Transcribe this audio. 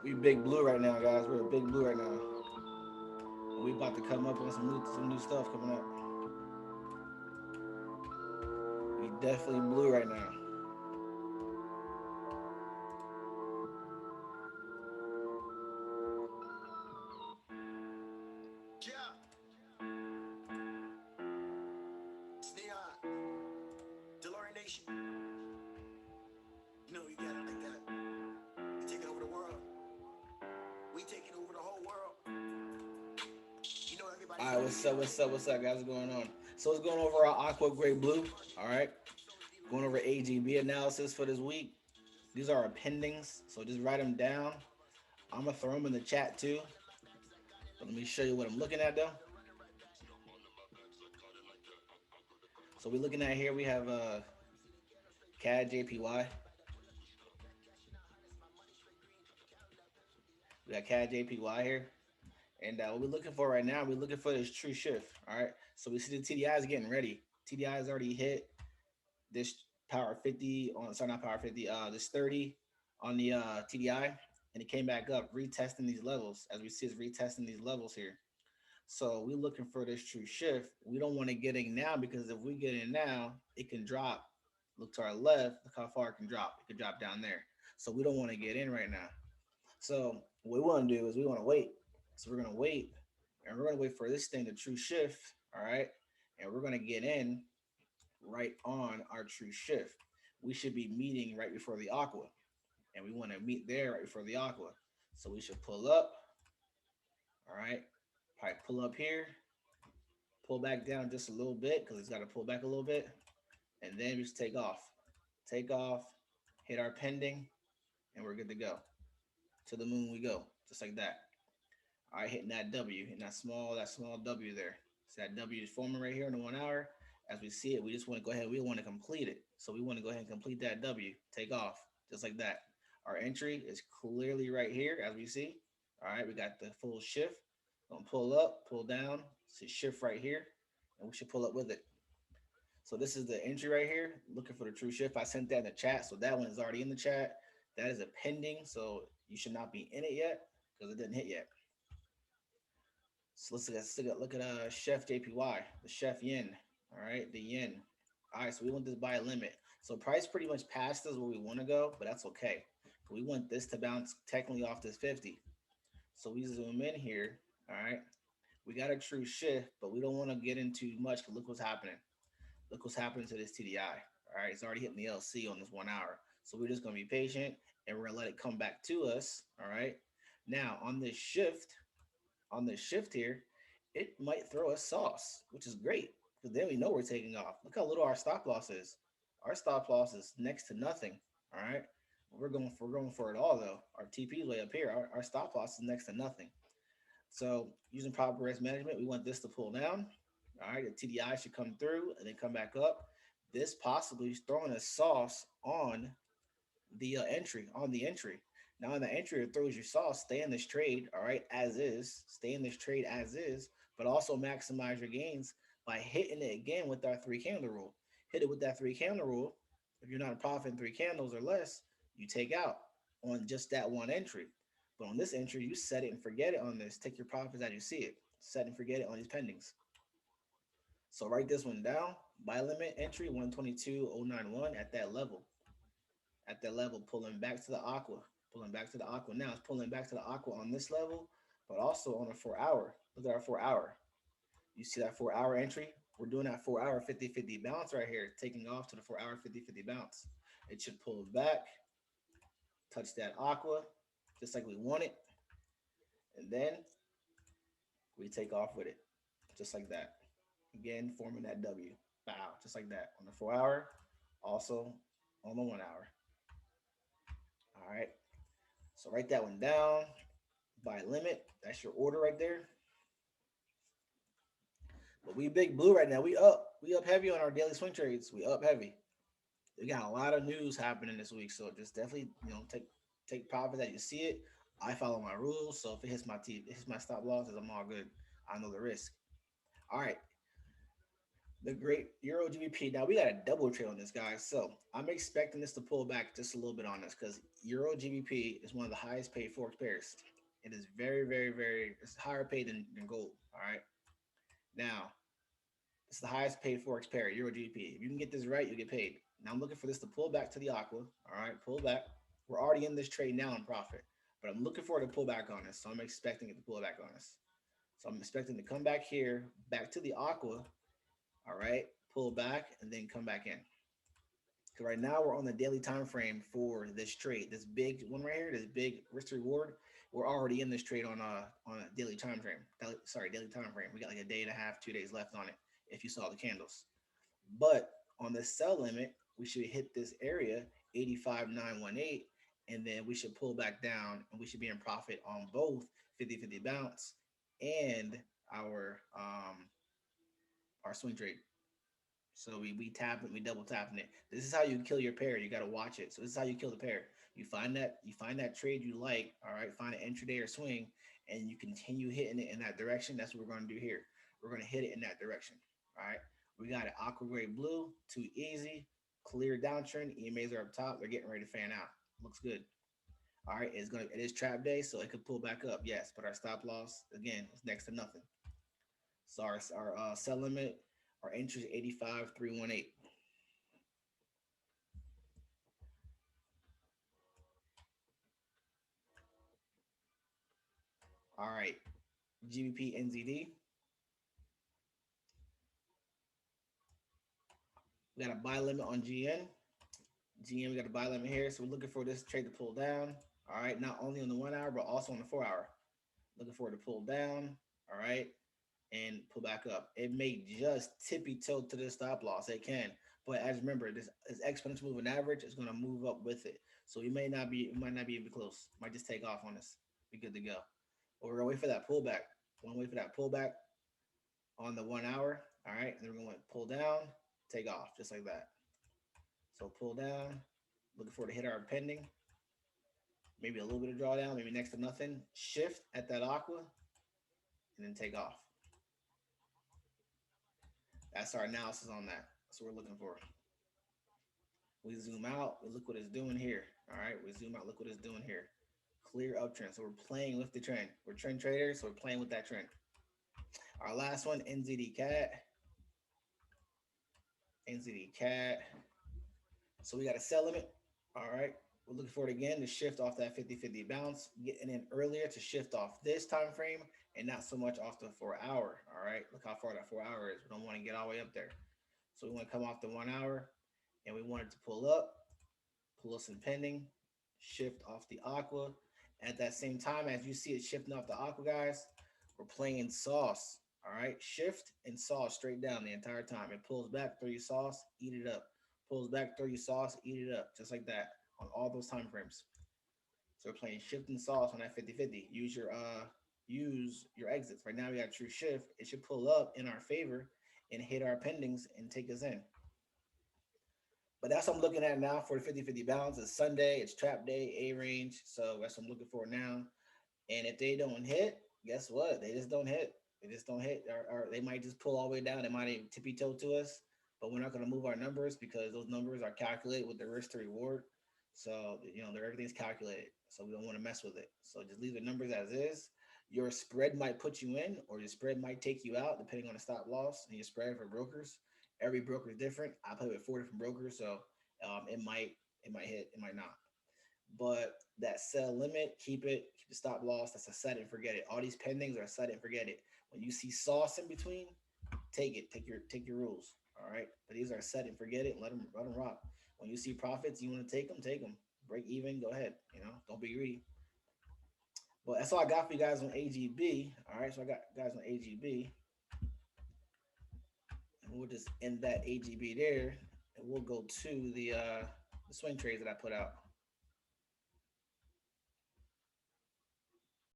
We big blue right now, guys. We're big blue right now. We about to come up on some new stuff coming up. We definitely blue right now. Yeah, it's Neon, Delory Nation. You know you got it like that. We taking over the world. We taking over the whole world. You know everybody All right, feeling me what's up? now. What's up? What's up, guys? What's going on? So it's going over our aqua gray blue. All right, going over AGB analysis for this week. These are our pendings, so just write them down. I'm gonna throw them in the chat too. But let me show you what I'm looking at though. So we're looking at here. We have CAD JPY. We got CAD JPY here. And what we're looking for right now, we're looking for this true shift. All right. So we see the TDI is getting ready. TDI has already hit this power 50 on, sorry, not power 50, this 30 on the TDI. And it came back up, retesting these levels. As we see, it's retesting these levels here. So we're looking for this true shift. We don't want to get in now because if we get in now, it can drop. Look to our left, look how far it can drop. It could drop down there. So we don't want to get in right now. So what we want to do is we want to wait. So we're gonna wait, and we're gonna wait for this thing to true shift. All right, and we're gonna get in right on our true shift. We should be meeting right before the aqua, and we want to meet there right before the aqua. So we should pull up. All right, probably pull up here, pull back down just a little bit because it's got to pull back a little bit, and then we just take off, hit our pending, and we're good to go. To the moon we go, just like that. All right, hitting that W, hitting that small W there. So that W is forming right here in the 1 hour. As we see it, we just want to go ahead. We want to complete it. So we want to go ahead and complete that W. Take off, just like that. Our entry is clearly right here, as we see. All right, we got the full shift. Gonna pull up, pull down. See shift right here, and we should pull up with it. So this is the entry right here. Looking for the true shift. I sent that in the chat, so that one is already in the chat. That is a pending, so you should not be in it yet because it didn't hit yet. So let's look at Chef JPY, the Chef Yen. All right, the yen. All right, so we want this buy limit. So price pretty much passed us where we want to go, but that's okay. We want this to bounce technically off this 50. So we zoom in here. All right, we got a true shift, but we don't want to get into much because look what's happening. Look what's happening to this TDI. All right, it's already hitting the LC on this 1 hour. So we're just gonna be patient and we're gonna let it come back to us. All right. Now on this shift here, it might throw us sauce, which is great because then we know we're taking off. Look how little our stop loss is. Our stop loss is next to nothing. All right. We're going for it all though. Our TP is way up here. Our stop loss is next to nothing. So using proper risk management, we want this to pull down. All right, the TDI should come through and then come back up. This possibly is throwing a sauce on the entry, on the entry. Now, in the entry, it throws your sauce. Stay in this trade, all right, as is. Stay in this trade as is, but also maximize your gains by hitting it again with that three candle rule. Hit it with that three candle rule. If you're not a profit in three candles or less, you take out on just that one entry. But on this entry, you set it and forget it on this. Take your profits as you see it. Set and forget it on these pendings. So write this one down. Buy limit entry 122.091 at that level. At that level, pulling back to the aqua, pulling back to the aqua. Now it's pulling back to the aqua on this level, but also on a 4 hour. Look at our 4 hour. You see that 4 hour entry? We're doing that 4 hour 50-50 bounce right here, taking off to the 4 hour 50-50 bounce. It should pull back, touch that aqua, just like we want it, and then we take off with it, just like that. Again, forming that W. Bow, just like that on the 4 hour, also on the 1 hour. All right. So write that one down. Buy limit. That's your order right there. But we big blue right now. We up. We up heavy on our daily swing trades. We up heavy. We got a lot of news happening this week, so just definitely take profit that you see it. I follow my rules, so if it hits my stop losses, I'm all good. I know the risk. All right, The great Euro GBP. Now we got a double trade on this, guys. So I'm expecting this to pull back just a little bit on this because Euro GBP is one of the highest paid forex pairs. It is very, very, very. It's higher paid than gold. All right. Now it's the highest paid forex pair, Euro GBP. If you can get this right, you get paid. Now I'm looking for this to pull back to the aqua. All right, pull back. We're already in this trade now in profit, but I'm looking for it to pull back on us. So I'm expecting it to pull back on us. So I'm expecting to come back here, back to the aqua. All right, pull back and then come back in. Because right now we're on the daily time frame for this trade. This big one right here, this big risk to reward. We're already in this trade on a daily time frame. Daily time frame. We got like a day and a half, 2 days left on it. If you saw the candles, but on the sell limit, we should hit this area 85,918, and then we should pull back down, and we should be in profit on both 50-50 bounce and our swing trade. So we tap it, we double tapping it. This is how you kill your pair. You got to watch it. So this is how you kill the pair. You find that trade you like. All right, find an intraday or swing, and you continue hitting it in that direction. That's what we're going to do here. We're going to hit it in that direction. All right. We got it aqua gray blue, too easy, clear downtrend. EMAs are up top. They're getting ready to fan out. Looks good. All right, it is trap day, so it could pull back up. Yes, but our stop loss again is next to nothing. So our sell limit, our entry is 85,318. All right, GBPNZD. We got a buy limit on GN. GM, we got a buy limit here. So we're looking for this trade to pull down. All right, not only on the 1 hour, but also on the 4 hour. Looking for it to pull down. All right, and pull back up. It may just tippy toe to the stop loss. It can. But as remember, this exponential moving average is going to move up with it. So we might not be even close. Might just take off on us. Be good to go. But we're gonna wait for that pullback. We're gonna wait for that pullback on the 1 hour. All right, and then we're gonna pull down, take off, just like that. So pull down, looking for it to hit our pending, maybe a little bit of drawdown, maybe next to nothing. Shift at that aqua, and then take off. That's our analysis on that. That's what we're looking for. We zoom out, we look what it's doing here. All right, we zoom out, look what it's doing here. Clear uptrend. So we're playing with the trend. We're trend traders, so we're playing with that trend. Our last one, NZD CAD. NZD CAD. So we got a sell limit. All right. We're looking for it again to shift off that 50-50 bounce, getting in earlier to shift off this time frame and not so much off the 4 hour. All right. Look how far that 4 hour is. We don't want to get all the way up there. So we want to come off the 1 hour and we want it to pull us in pending, shift off the aqua. At that same time, as you see it shifting off the aqua, guys, we're playing sauce. All right, shift and sauce straight down the entire time. It pulls back, throw your sauce, eat it up. Pulls back, throw your sauce, eat it up, just like that on all those time frames. So we're playing shift and sauce on that 50-50. Use your exits. Right now we got true shift. It should pull up in our favor and hit our pendings and take us in. But that's what I'm looking at now for the 50-50 balance. It's Sunday, it's trap day, A range. So that's what I'm looking for now. And if they don't hit, guess what? They just don't hit. They just don't hit. Or they might just pull all the way down. They might even tippy toe to us. But we're not going to move our numbers because those numbers are calculated with the risk to reward. So, everything's calculated. So we don't want to mess with it. So just leave the numbers as is. Your spread might put you in or your spread might take you out depending on the stop loss and your spread for brokers. Every broker is different. I play with 4 different brokers. So it might hit, it might not. But that sell limit, keep the stop loss. That's a set and forget it. All these pendings are set and forget it. When you see sauce in between, take it. Take your rules. All right. But these are set and forget it. Let them rock. When you see profits, you want to take them, take them. Break even, go ahead. Don't be greedy. But that's all I got for you guys on AGB. All right. So I got guys on AGB, and we'll just end that AGB there, and we'll go to the swing trades that I put out.